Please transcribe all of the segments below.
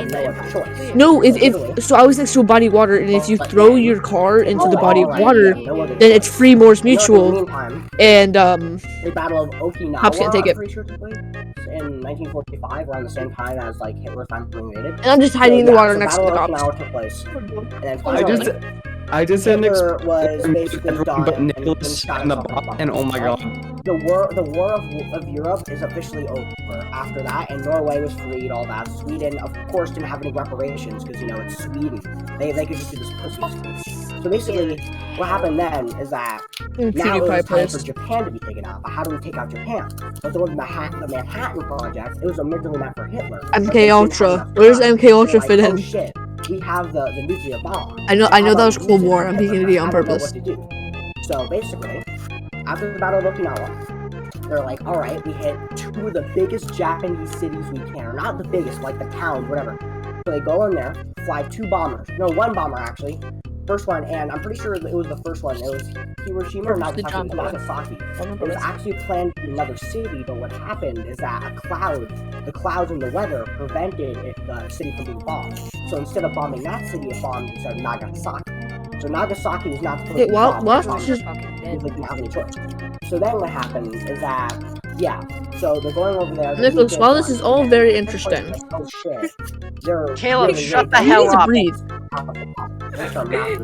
had no other choice. No, so I was next to a body of water, and if you throw your car into the body of water, then it's free Morse Mutual, and the Battle of cops can't take Okinawa, it. I'm pretty sure took place in 1945, around the same time as like Hitler's finally invaded. And I'm just hiding in the water next to the Battle cops. of Okinawa took place, and then finally, I just said Hitler was basically done, but and Nicholas and the bot, and oh my god. The war of Europe is officially over after that, and Norway was freed, all that. Sweden, of course, didn't have any reparations, because, you know, it's Sweden. They could just do this pussy. So basically, what happened then is that now it was time for Japan to be taken out. But how do we take out Japan? But the Manhattan Project, it was originally meant for Hitler. MK Ultra. Where's MK Ultra fit in? Oh shit, we have the nuclear bomb. I know that was Cold War. I'm being an idiot on purpose. So basically, after the Battle of Okinawa, they're like, alright, we hit two of the biggest Japanese cities we can. Or not the biggest, like the towns, whatever. So they go in there, fly two bombers. No, one bomber, actually. First one, and I'm pretty sure it was the first one. It was Hiroshima or Nagasaki. It was actually planned to be another city, but what happened is that the clouds and the weather prevented the city from being bombed. So instead of bombing that city, it bombed instead of Nagasaki. So Nagasaki was not supposed to be bombed. It didn't have any choice. So then what happened is that, yeah, so they're going over there. Nicholas, while this is all very interesting. Oh shit. Caleb, shut the hell up. Breathe.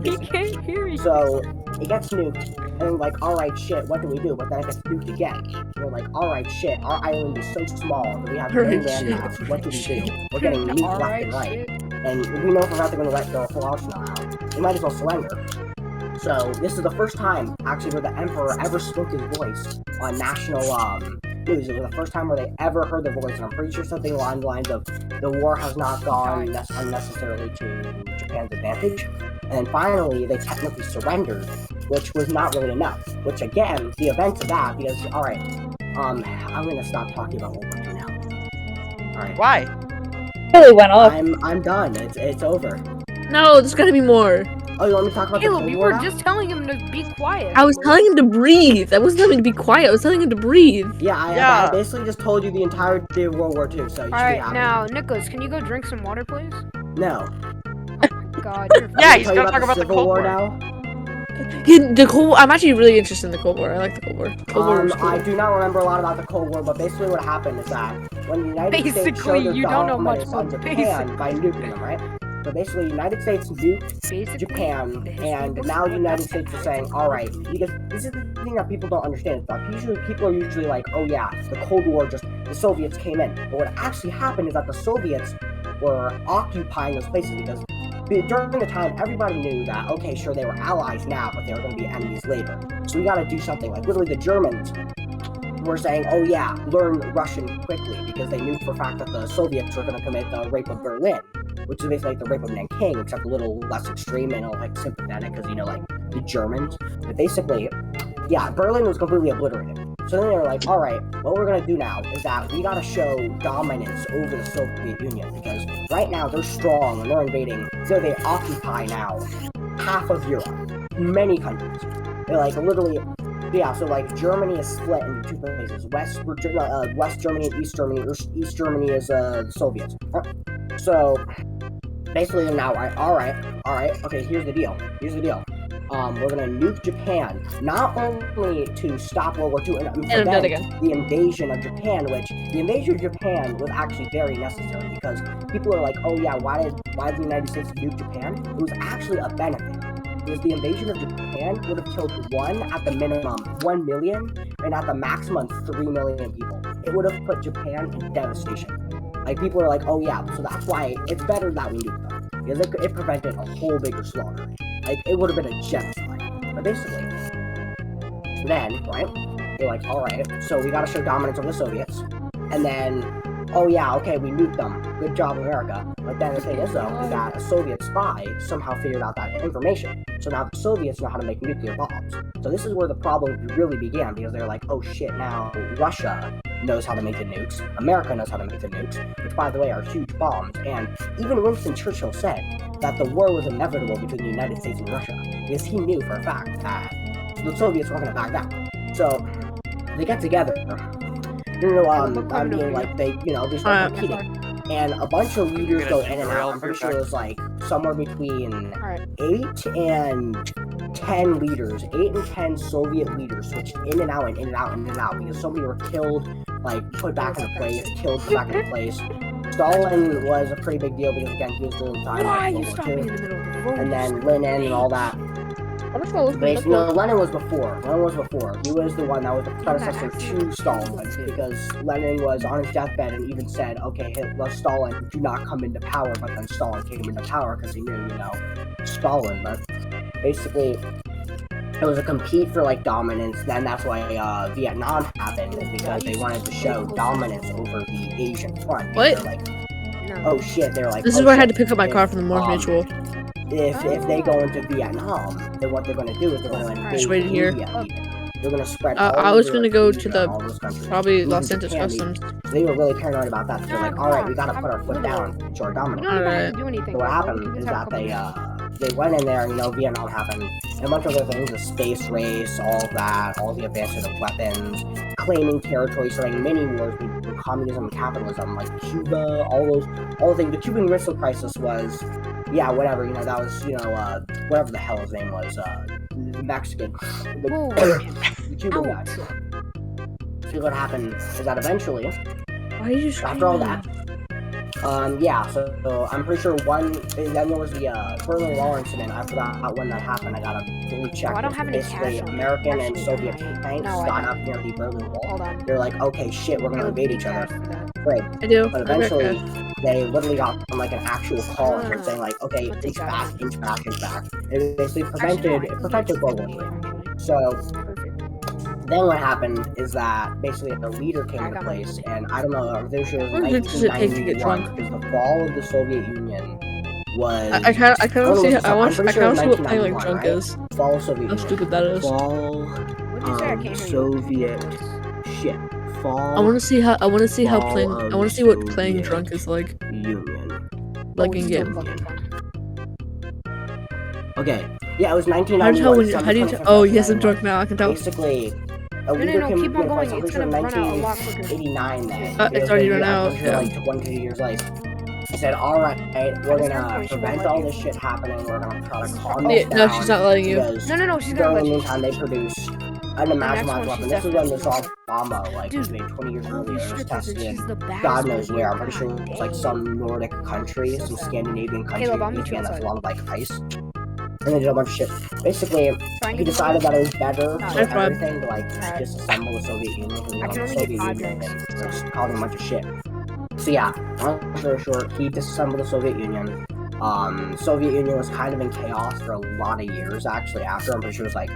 He can't hear you. So it gets nuked, and we're like, alright, shit, what do we do? But then it gets nuked again. And we're like, alright, shit, our island is so small that we have no landmass. What do we do? We're getting nuked left and right. And we know if we're not going to let the whole arsenal out. We might as well surrender. So this is the first time, actually, where the Emperor ever spoke his voice on national news. It was the first time where they ever heard their voice, and I'm pretty sure something along the lines of, the war has not gone unnecessarily to Japan's advantage. And then finally, they technically surrendered, which was not really enough. Which again, the events of that, because, alright, I'm gonna stop talking about World War II now. Alright. Why? Really went off. I'm done. It's over. No, there's gotta be more. Oh, you want me to talk about the Caleb, Cold you War were now? just telling him to be quiet. I was telling him to breathe. I wasn't telling him to be quiet. I was telling him to breathe. Yeah, I basically just told you the entirety of World War II, so you should be Alright, happy. now, Nicholas, can you go drink some water, please? No. God, you're Yeah, he's gonna talk about the Cold War now. I'm actually really interested in the Cold War. I like the Cold War. Cold War was cool. I do not remember a lot about the Cold War, but basically what happened is that when the United States showed their you don't know much dominance on about Japan by nuking them, right? So basically, the United States nuked Japan, and now the United States is saying, alright, because this is the thing that people don't understand. Usually, people are usually like, oh yeah, the Cold War, the Soviets came in. But what actually happened is that the Soviets were occupying those places, because during the time, everybody knew that, okay, sure, they were allies now, but they were going to be enemies later. So we gotta do something. Like, literally, the Germans were saying, oh yeah, learn Russian quickly, because they knew for a fact that the Soviets were going to commit the rape of Berlin, which is basically like the rape of Nanking, except a little less extreme and like sympathetic, because, you know, like, the Germans. But basically, yeah, Berlin was completely obliterated. So then they were like, alright, what we're going to do now is that we got to show dominance over the Soviet Union, because right now they're strong and they're invading, so they occupy now half of Europe, many countries. They're like, literally, yeah, so like Germany is split into two places, West Germany and East Germany. East Germany is the Soviets. So basically now, alright, okay, here's the deal. We're gonna nuke Japan, not only to stop World War II and prevent the invasion of Japan, which the invasion of Japan was actually very necessary, because people are like, oh yeah, why did the United States nuke Japan? It was actually a benefit, because the invasion of Japan would have killed at the minimum 1 million, and at the maximum 3 million people. It would have put Japan in devastation. Like, people are like, oh yeah, so that's why it's better that we nuke them, because it prevented a whole bigger slaughter. Like, it would have been a genocide. But basically, then, right, they're like, alright, so we gotta show dominance over the Soviets, and then, oh yeah, okay, we nuked them, good job, America. But then the thing is, though, is that a Soviet spy somehow figured out that information. So now the Soviets know how to make nuclear bombs. So this is where the problem really began, because they're like, oh shit, now Russia knows how to make the nukes, America knows how to make the nukes, which, by the way, are huge bombs, and even Winston Churchill said that the war was inevitable between the United States and Russia, because he knew for a fact that the Soviets weren't going to back down. So they get together. I'm being like, they, you know, they start competing. and a bunch of leaders Gonna go in and out. derail I'm pretty your sure it was like somewhere between Alright. 8 and 10 leaders, 8 and 10 Soviet leaders switched in and out and in and out and in and out because so many were killed, like put back into place, killed, put back into place. Stalin was a pretty big deal because again he was during the time Why of you World War stopping in II, the middle of the road? and then Lenin and all that. I'm just gonna look But at no, Lenin was before. Lenin was before. He was the one that was the predecessor to Stalin because Lenin was on his deathbed and even said, "Okay, Hitler, Stalin, do not come into power." But then Stalin came into power because he knew, Stalin. But basically, it was a compete for like dominance. Then that's why Vietnam happened, is because they wanted to show dominance over the Asian front. What? They're like, No. oh shit! They're like, This oh, is where I had to shit, pick up my car if, from the Morph Mutual. If they go into Vietnam, then what they're going to do is they're going to invade Just waited here. India. They're going to spread. I all was over gonna go Asia to and the all those countries. probably Even Los Santos Japan, Customs. So they were really paranoid about that. So they're Nah, like, come all right, on, we got to put our I'm foot literally- down to our We dominance. don't even have Alright. to do anything. So what bro. happened We is just have that a couple they went in there, Vietnam happened, and a bunch of other things, the space race, all of that, all the advancement of weapons, claiming territory, starting mini wars between communism and capitalism, like Cuba, all the things. The Cuban Missile Crisis was, yeah, whatever, that was, whatever the hell his name was, the Mexican, Whoa. the Cuban guy. Out. So what happened is that eventually, Why did you scream? after all that, so I'm pretty sure then there was the Berlin Wall incident. I forgot when that happened. I gotta fully check. I don't this. have any Basically, cash on me. American and Actually, Soviet I- tanks no, I got don't. up near the Berlin Wall. Hold on. They're like, okay, shit, we're gonna invade each other. Great. I do. But I got eventually, cash. they literally got on like an actual call and they're saying like, okay, Let's inch take back, that. inch back, inch back. It basically Actually, no, prevented World War III. So Perfect. then what happened is that basically a leader came I into got my place, music. and I don't know, I'm pretty sure it was What does it take to get 1991, drunk? because the fall of the Soviet Union was... I kind of see. I want pretty to sure it was see what playing like 1991, drunk right? is. Fall of Soviet How Union. stupid that is. Fall... What did you say? I can't hear you. Soviet... Shit. Fall... I want to see how. I want to see how Fall playing. of I want to see what playing Soviet drunk is like. Union. Like Oh, in it's game. so fucking fun. Okay. Yeah, it was How do you 1991. tell when? December How do you? 25th, Oh yes, I'm 1991. drunk now. I can tell. Basically, a No, leader no, came keep on into place, going. I'm It's pretty gonna sure run out a lot quicker. 1989 then. It's Because already they- run yeah, out, I'm pretty sure, yeah. like 1 2 years late. He said, alright, we're At this gonna point, she won't prevent let all you. this shit happening, we're gonna try to calm Yeah, this no, down. she's not letting you. Because No, she's gonna during let the you. meantime, they produce unimaginable one, she's weapon. This is when this all definitely bomba, like, was Dude, made 20 years holy earlier. It was shit, tested in she's the baddest God knows person. where. I'm pretty sure God it's like dang. some Nordic country, some Scandinavian country. Caleb, I'll meet Because you again, that's a outside. lot of like ice. And they did a bunch of shit. Basically, Trying he to decided that it was better No, for that's fine. everything to like Alright. disassemble the Soviet Union because I can the only get Soviet 5 Union drinks, and so- was causing a bunch of shit. So yeah, long story short, he disassembled the Soviet Union. Soviet Union was kind of in chaos for a lot of years actually after. I'm pretty sure it was like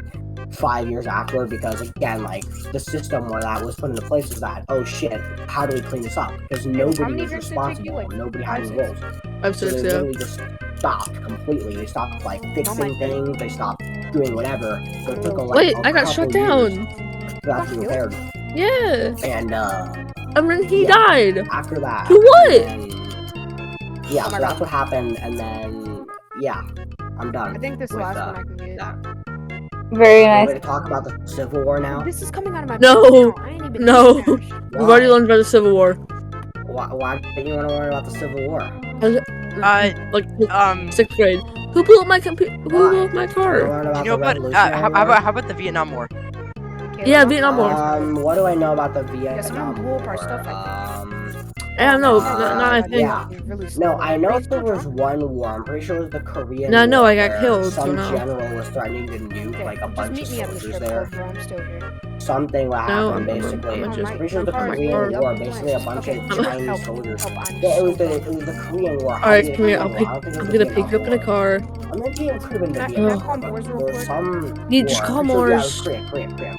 5 years afterward because again, like the system where that was put into place was that, oh shit, how do we clean this up? Because nobody many was drinks did it take you, responsible. like, Nobody had 5, any 6? roles. I'm So 6, they yeah. literally just stopped completely. They stopped like my fixing thing. things. They stopped doing whatever. So it took a, like, Wait, a I got couple shut years down. for that to be repaired. Yeah. And And then he Yeah. died. after that, To what? and yeah, Oh so my that's God. what happened. And then yeah, I'm done. I think this with, last one I can get. that. Very We're nice. going to talk about the Civil War now. This is coming out of my No. bank account. I ain't even No. in cash. We've already learned about the Civil War. Why didn't you want to learn about the Civil War? Like Um, 6th grade. Who blew up my computer? Who Why? blew up my You car? learn about you know, the but Revolutionary how War? about the Vietnam War? Caleb, Yeah, I'm Vietnam War. What do I know about the Yeah, someone Vietnam blew up our War? stuff, I Yeah, no, Uh, not I think. yeah. No, I know there was one war. I'm pretty sure it was the Korean No, War. no, I got where killed, so Some no. general was threatening to nuke like a Just bunch meet of me at the soldiers strip there. club, bro. I'm still here. Something what No, happened I'm basically. just- I'm pretty sure the I'm Korean sorry. War, basically a bunch Okay, of I'm- Chinese help, soldiers. help, I'm Yeah, it was so the Korean War. How Alright, did it come here. go? I'm I don't think it was gonna the pick Vietnam you up in a War. car. I'm gonna be it could have been the Can I Vietnam call War, Moors but real there was quick? some Yeah, war. just call I'm pretty sure- yeah, it Moors. was Korea.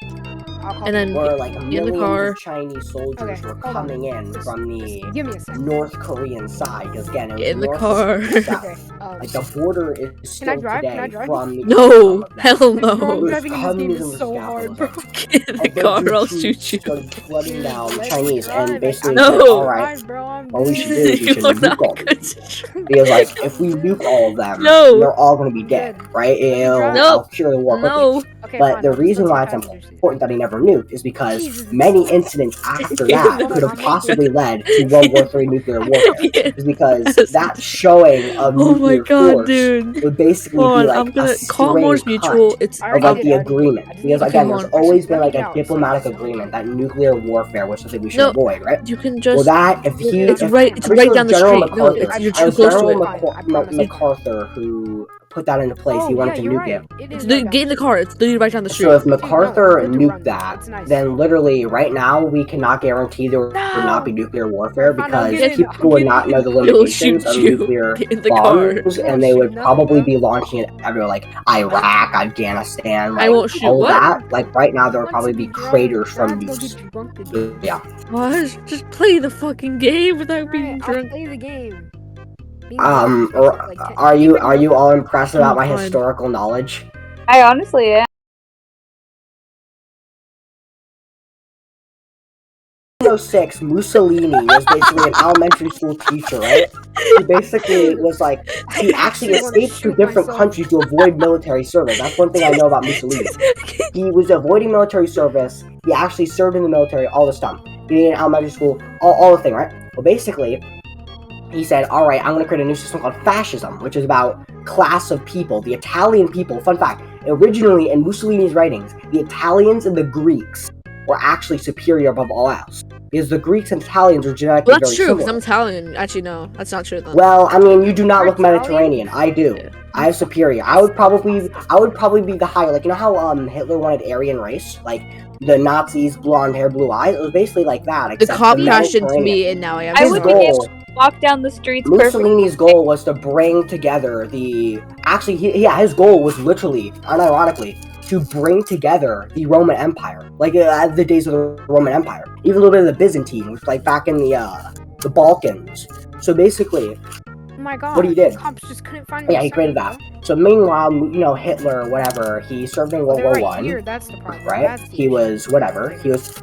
I'll call And then Where like the millions car. of Chinese soldiers Okay, were hold on. coming in Just- from the Give me a second. North Korean side, because again, it was Get in the north car. and south. Okay, Like the border is still drive? Can I today drive? from the No, hell Bro, no. driving this game is so hard, bro. Get in the car, I'll shoot you. Started flooding Dude, down let me Chinese drive. and basically No. said, all right, Drive, bro, I'm what we good. should do is we should You're not nuke all good. these. Because like if we nuke all of them, No. they're all gonna be dead, Good. right? drive. It'll cure the war quickly. No. Okay, But fine, the let's reason why get it's passengers. important that he never nuked is because Jesus. many incidents after that could have possibly led to World War III nuclear warfare. Yeah. Is because that showing of Oh my nuclear god, force dude. would basically Hold be on, like I'm gonna a call string Morse Mutual. It's I of already like did, the I already did. agreement. I just Because need- again, okay, there's hold on. always been Let me like get a out. diplomatic agreement that nuclear warfare was something we should No. avoid, right? You can Well, just. that if he, It's if, right. It's I'm pretty right sure down the General street. No, MacArthur, you're it too was close to General it. I promise. MacArthur who put that into place. He Oh, wanted yeah, to you're nuke right. it. It is Get right in the car. It's literally right down the street. So if Dude, no, MacArthur good to nuked run. that, It's nice. then literally right now we cannot guarantee there would not be nuclear warfare Fine, I'll because get in. people would not know the He'll limitations shoot of you. nuclear Get in the car. bombs, You and won't they shoot would nothing, probably bro. be launching it everywhere, like Iraq, Afghanistan, I like won't shoot. all What? that. Like right now, there would Once probably you be drive, craters from drive, go nukes. get drunk again. Yeah. What? Just play the fucking game without being Alright, I'll drunk. play the game. Being drunk takes, like, 10 Are you bring your- all impressed about my Fine. historical knowledge? I honestly am. 1906, Mussolini was basically an elementary school teacher, right? He basically was like, he actually I wanna escaped to shoot different myself. countries to avoid military service. That's one thing I know about Mussolini. He was avoiding military service. He actually served in the military all this time. He did in elementary school, all the thing, right? Well, basically, he said, all right, I'm going to create a new system called fascism, which is about class of people. The Italian people, fun fact, originally in Mussolini's writings, the Italians and the Greeks were actually superior above all else. Because the Greeks and Italians are genetically Well, that's very true, because similar. I'm Italian. Actually, no. That's not true, then. Well, I mean, you do not You're look Italian? Mediterranean. I do. Yeah. I have superior. I would probably be the higher. Like, you know how Hitler wanted Aryan race? Like, the Nazis, blonde hair, blue eyes? It was basically like that, The except cop the crashed into Mediterranean. me, and now I have I His would zero. be able goal, to walk down the streets perfectly. Mussolini's goal was to bring together the... Actually, his goal was literally, unironically, to bring together the Roman Empire. Like, the days of the Roman Empire. Even a little bit of the Byzantine, which like back in the Balkans. So basically, Oh my god. What he did? Cops just couldn't find me. yeah, he created that. So meanwhile, you know, Hitler, whatever, he served in World They're War right One, here, that's the problem. right? That's the He issue. was whatever. He was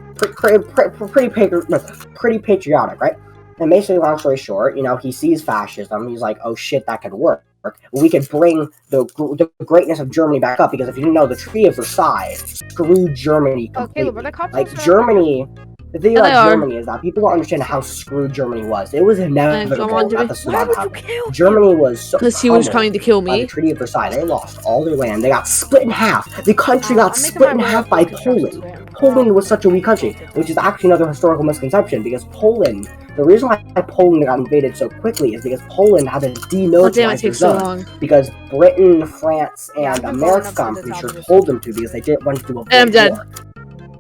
pretty patriotic, right? And basically, long story short, you know, he sees fascism. He's like, oh shit, that could work. We could bring the greatness of Germany back up, because if you didn't know, the Treaty of Versailles screwed Germany Oh, completely. Caleb, are the cops Like also- Germany. The thing Yeah, they about are. Germany is that people don't understand how screwed Germany was. It was inevitable on, Jimmy. that this Why would would you happen. kill him? Germany was so Because he was pummeled trying to kill by the me. Treaty of Versailles. They lost all their land. They got split in half. The country got I'm making split my in way half up by this construction Poland. zone. Poland was such a weak country, which is actually another historical misconception, because Poland, the reason why Poland got invaded so quickly is because Poland had to Oh, damn, it demilitarize their takes so zone, long. because Britain, France, Yeah, and I've been America, going I'm up to the pretty top sure, of this. told them to, because they didn't want to avoid I'm dead. war.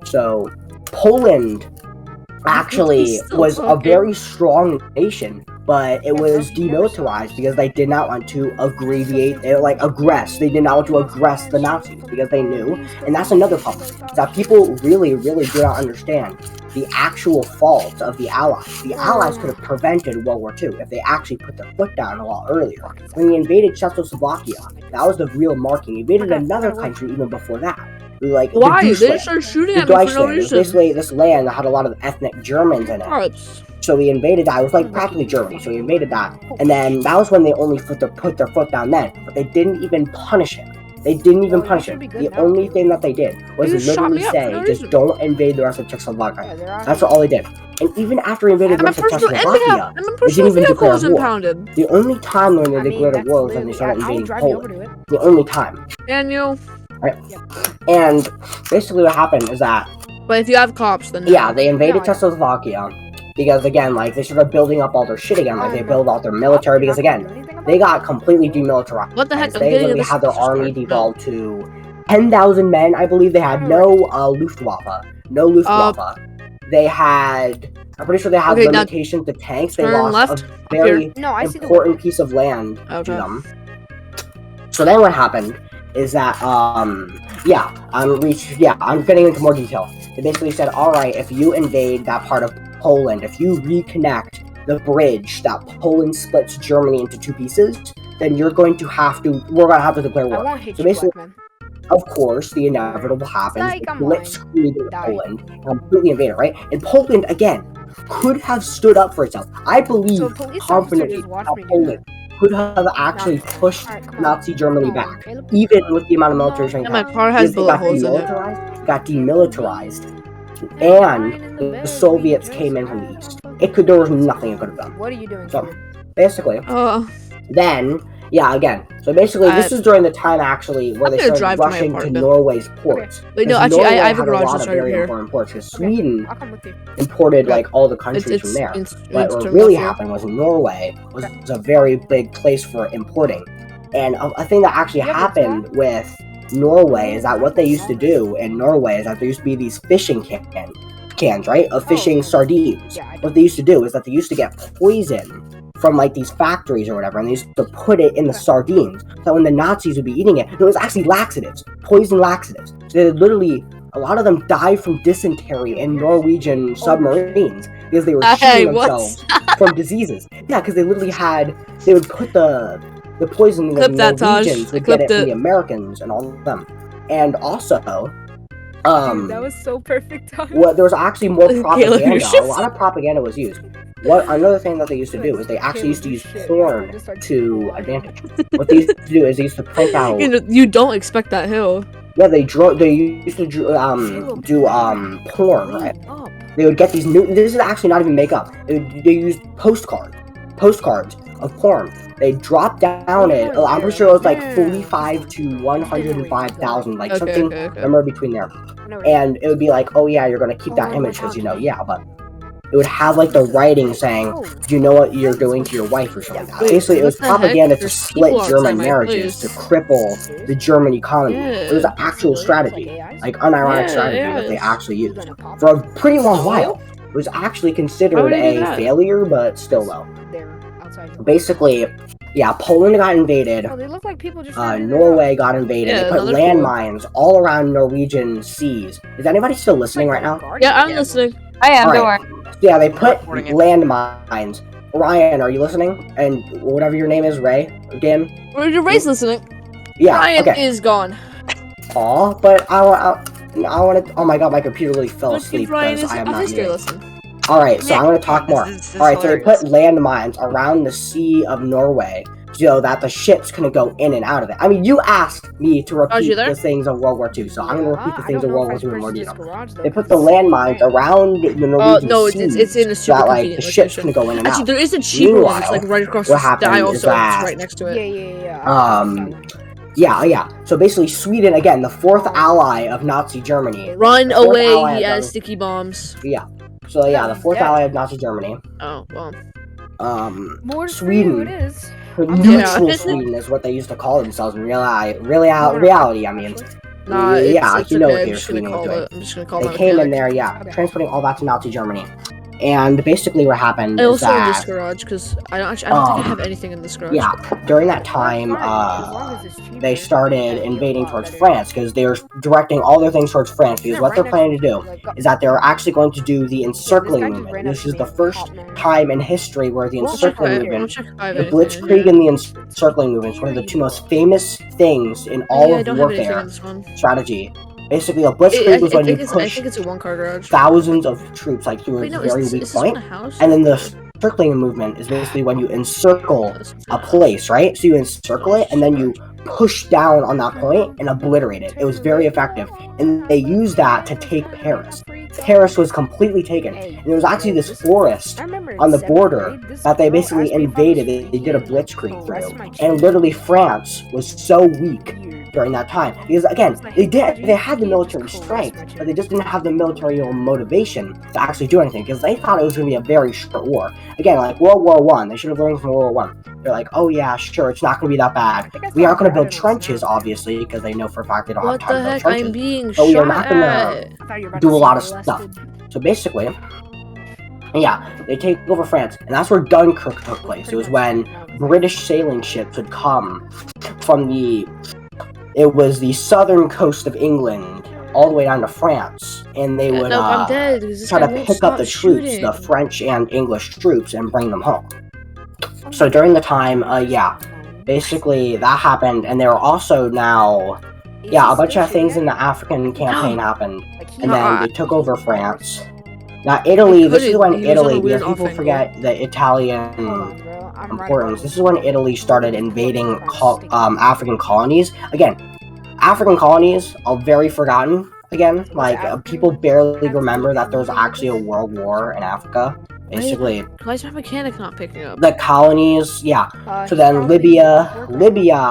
So, Poland actually He's still was a talking. very strong nation, but it was demilitarized because they did not want to aggress. They did not want to aggress the Nazis because they knew, and that's another problem, is that people really, really do not understand the actual fault of the Allies. The Allies could have prevented World War II if they actually put their foot down a lot earlier. When they invaded Czechoslovakia, that was the real marking. They invaded another country even before that. Like, Why? the They Deutschland. just started shooting The at me for no Deutschland. It was reason. basically this land that had a lot of ethnic Germans in it. Gross. So we invaded that. It was like practically Germany. So we invaded that, and then that was when they only put their foot down then. But they didn't even punish him. They didn't even Well, you punish should him. be good The now, only Caleb. thing that they did was They just shot literally me up for say, no just reason. don't invade the rest of Czechoslovakia. Yeah, they're out That's here. all they did. And even after they invaded And the my rest of personal Czechoslovakia, personal even vehicle declare was war. impounded. the only time when they I mean, declared a that's war was when they literally- started I'll invading drive you over Poland. to it. The only time. Daniel. And basically what happened is that, But if you have cops, then no. yeah, they invaded No, I don't. Czechoslovakia because, again, like, they started building up all their shit again. Like, they built out their military You're because, not gonna again, do anything about they it? got completely demilitarized. What the heck? I'm They getting literally this- had their this army card. devolved to 10,000 men, I believe. They had no Luftwaffe. No Luftwaffe. They had... I'm pretty sure they had Okay, now limitations to tanks. They turn lost left, a very No, I see the important weapon. piece of land Okay. to them. So then what happened is that, I'm getting into more detail. They basically said, alright, if you invade that part of Poland, if you reconnect the bridge that Poland splits Germany into two pieces, then we're going to have to declare I war. won't hate So you, basically, black man. of course, the inevitable happens. Psych, I'm Blitzkrieg in Die. Poland, completely invaded, right? And Poland again could have stood up for itself. I believe So a police officer confidently just watched how me do Poland could have actually Nothing. pushed Alright, come on. Nazi Germany Come on, back, Caleb. even with the amount of military strength. And my they had. car has Because they bullet got holes in it. got demilitarized, and the Soviets came in from the east. There was nothing it could have done. What are you doing? So, Caleb? basically, then, yeah, again. So basically, this is during the time actually where I'm they gonna started drive to my rushing to apartment. Norway's ports. Wait, no, Because actually, Norway I have a had garage lot that's of right very here. important ports. Because Okay, Sweden I'll come with you. imported Okay. like all the countries from there. But what really happened was Norway was a very big place for importing. And a thing that actually happened with Norway is that what they used to do in Norway is that there used to be these fishing cans, right? Of fishing sardines. Yeah, I do. What they used to do is that they used to get poison from like these factories or whatever, and they used to put it in the sardines. So when the Nazis would be eating it, it was actually laxatives, poison laxatives. So they literally, a lot of them died from dysentery in Norwegian submarines because they were shooting themselves from diseases. Yeah, because they literally they would put the poison in the Norwegians would get it from the Americans and all of them. And also, Dude, that was so perfect. well, there was actually more propaganda. A lot of propaganda was used. Another thing that they used to do is they actually used to use porn to advantage. What they used to do is they used to print out. You don't expect that hill. Yeah, they used to do porn, right? They would get these new. This is actually not even makeup. They used postcards of porn. They dropped down it. I'm pretty sure it was like 45 to 105,000, like something number between there. And it would be like, oh yeah, you're gonna keep that image because but it would have like the writing saying, do you know what you're doing to your wife or something like that. Basically, it was propaganda to split German marriages, to cripple the German economy. It was an actual strategy, like unironic strategy that they actually used for a pretty long while. It was actually considered a failure, but still though. Basically, yeah, Poland got invaded. Oh, they look like people just Norway got invaded. They put landmines all around Norwegian seas. Is anybody still listening right now? Yeah, I'm listening. I am, don't Alright. worry. Yeah, they put landmines. Ryan, are you listening? And whatever your name is, Ray? Again? Ray's listening. Yeah, Ryan okay. is gone. Aw, but I want to. Oh my god, my computer really fell asleep because I am not muted. Alright, so I'm going to talk more. Alright, so they put landmines around the Sea of Norway so that the ships couldn't go in and out of it. I mean, you asked me to repeat the things of World War II, so I'm going to repeat the things of World War II in more detail. They put the landmines around the Norwegian seas it's in a super so that, like, the ships couldn't go in and out. Actually, there is a cheaper one. It's like right across the sky also. It's right next to it. Yeah. So basically, Sweden, again, the fourth ally of Nazi Germany. Run away, he has sticky bombs. Yeah. So yeah, the fourth ally of Nazi Germany. Oh, well. Sweden. Neutral Sweden is what they used to call themselves in reality, I mean. Nah, yeah, it's you know okay. what they were Sweden was doing. I'm just gonna call They came in there, transporting all that to Nazi Germany. And basically what happened is that... I also in this garage, because I don't think I have anything in this garage. Yeah, during that time, they started invading towards France, because they were directing all their things towards France, because what they're planning to do is that they're actually going to do the encircling movement. This is the first time in history where the encircling movement, the Blitzkrieg and the encircling movement is one of the two most famous things in all of warfare strategy. Basically, a blitzkrieg was when you push thousands of troops like through a very weak point, and then the circling movement is basically when you encircle a place, right? So you encircle it, and then you push down on that point and obliterate it. It was very effective, and they used that to take Paris. Paris was completely taken, and there was actually this forest on the border that they basically invaded. They did a blitzkrieg through, and literally France was so weak during that time because again they had the military strength, but they just didn't have the military motivation to actually do anything because they thought it was going to be a very short war. Again, like World War One, they should have learned from World War One. They're like, oh yeah, sure, it's not going to be that bad. We aren't going to build trenches, obviously, because they know for a fact they don't have time to build trenches. But we are not going to do a lot of stuff. So basically, yeah, they take over France, and that's where Dunkirk took place. It was when British sailing ships would come from the southern coast of England all the way down to France, and they would try to pick up the troops, the French and English troops, and bring them home. So during the time, basically that happened, and there were also now, yeah, a bunch of things in the African campaign happened, and then they took over France. Now Italy, this is when Italy, because people forget the Italian importance. This is when Italy started invading African colonies. Again, African colonies are very forgotten. Again, like people barely remember that there was actually a world war in Africa. Basically, why is my mechanic not picking up? the colonies, yeah. So then Libya,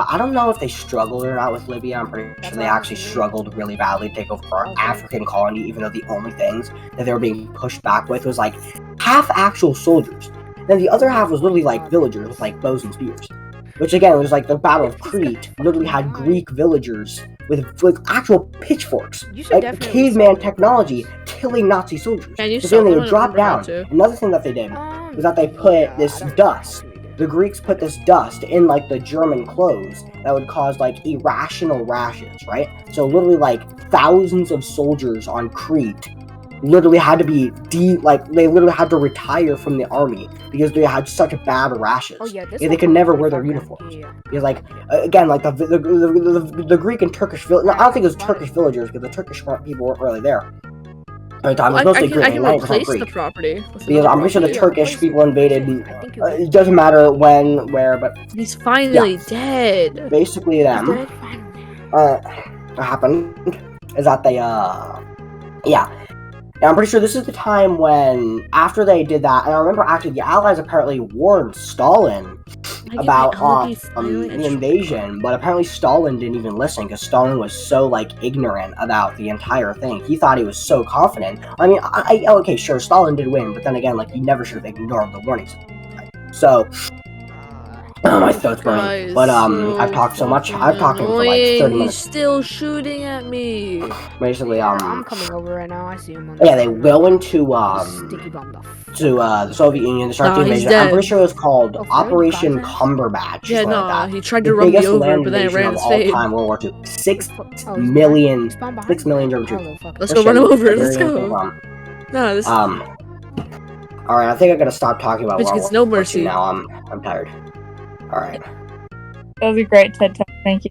I don't know if they struggled or not with Libya. I'm pretty sure they actually struggled really badly to take over our African colony, even though the only things that they were being pushed back with was like half actual soldiers. Then the other half was literally like villagers with like bows and spears. Which again was like the Battle of Crete literally had Greek villagers with actual pitchforks, like caveman technology, killing Nazi soldiers. So then they would drop down. Another thing that they did was that they put this dust. The Greeks put this dust in like the German clothes that would cause like irrational rashes, right? So literally like thousands of soldiers on Crete literally had to be they literally had to retire from the army because they had such bad rashes. They could never wear their uniforms. Because like again, like the Greek and Turkish villagers. I don't think it was Turkish villagers because the Turkish people weren't really there. At the time, it was mostly Greek. I can replace the property. Because I'm pretty sure the Turkish people invaded. It doesn't matter when, where, but he's finally dead. Basically, them. What happened is that they yeah. And I'm pretty sure this is the time when, after they did that, and I remember actually the Allies apparently warned Stalin about the invasion, but apparently Stalin didn't even listen because Stalin was so like ignorant about the entire thing. He thought he was so confident. I mean, okay, sure, Stalin did win, but then again, like he never should have ignored the warnings. So. My throat's burning. But I've talked so much. I've talked to him for like 30 minutes. He's still shooting at me. Basically, I'm coming over right now. I see him. Yeah, they go into the Soviet Union to start the invasion. I'm pretty sure it was called Operation Cumberbatch. Yeah, no, like he tried to run me over, but then I ran his face. All time World War II. 6 million German troops. Let's go run him over. Let's go. No, this. All right, I think I gotta stop talking about World War no mercy. Now I'm tired. All right. That was a great TED Talk. Thank you.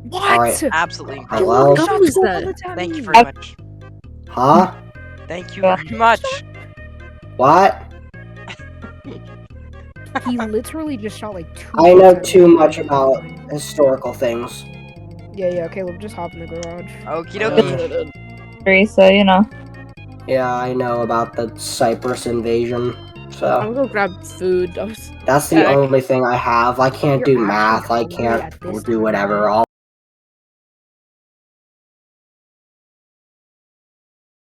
What? All right. Absolutely. Hello? What was that? Thank you very much. Huh? Thank you very much. What? He literally just shot like 2. I know too much about historical things. Yeah, Caleb, just hop in the garage. Okie dokie. So, you know. Yeah, I know about the Cyprus invasion. So I'm gonna grab food. That's the only thing I have. I can't do math. I can't do whatever.